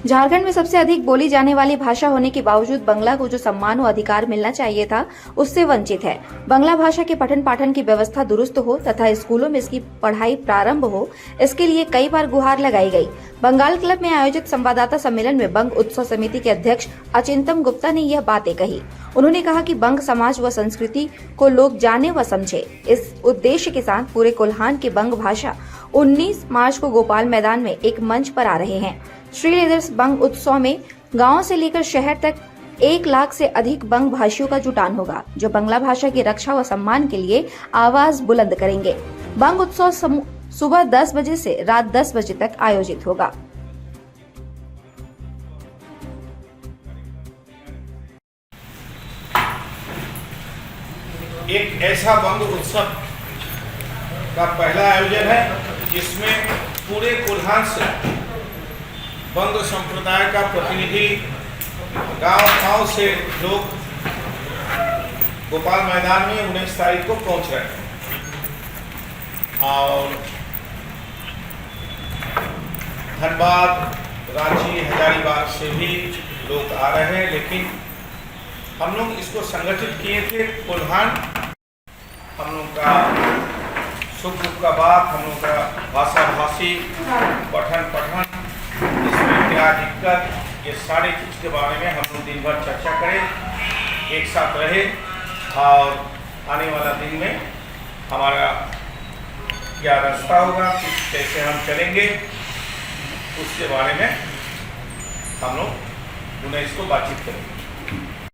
झारखंड में सबसे अधिक बोली जाने वाली भाषा होने के बावजूद बांग्ला को जो सम्मान और अधिकार मिलना चाहिए था, उससे वंचित है। बांग्ला भाषा के पठन पाठन की व्यवस्था दुरुस्त हो तथा स्कूलों में इसकी पढ़ाई प्रारंभ हो, इसके लिए कई बार गुहार लगाई गई। बंगाल क्लब में आयोजित संवाददाता सम्मेलन में बंग उत्सव समिति के अध्यक्ष अचिंतम गुप्ता ने यह बातें कही। उन्होंने कहा कि बंग समाज व संस्कृति को लोग जाने व समझे। इस उद्देश्य के साथ पूरे कोल्हान की बंग भाषा 19 मार्च को गोपाल मैदान में एक मंच पर आ रहे हैं। श्री लीडर्स बंग उत्सव में गांव से लेकर शहर तक 1 लाख से अधिक बंग भाषियों का जुटान होगा, जो बांग्ला भाषा की रक्षा व सम्मान के लिए आवाज बुलंद करेंगे। बंग उत्सव सुबह 10 बजे से रात 10 बजे तक आयोजित होगा। एक ऐसा बंग उत्सव का पहला आयोजन है जिसमें पूरे कोल्हान से बंग संप्रदाय का प्रतिनिधि गांव-गांव से लोग गोपाल मैदान में 19 तारीख को पहुंच रहे हैं और धनबाद, रांची, हजारीबाग से भी लोग आ रहे हैं। लेकिन हम लोग इसको संगठित किए थे कोल्हान। हम लोग का सुख दुख का बात, हम लोग का भाषा भाषी पठन इसमें क्या दिक्कत, ये सारी चीज़ के बारे में हम लोग दिन भर चर्चा करें, एक साथ रहे और आने वाला दिन में हमारा क्या रास्ता होगा, कैसे हम चलेंगे, उसके बारे में हम लोग 19 को बातचीत करेंगे।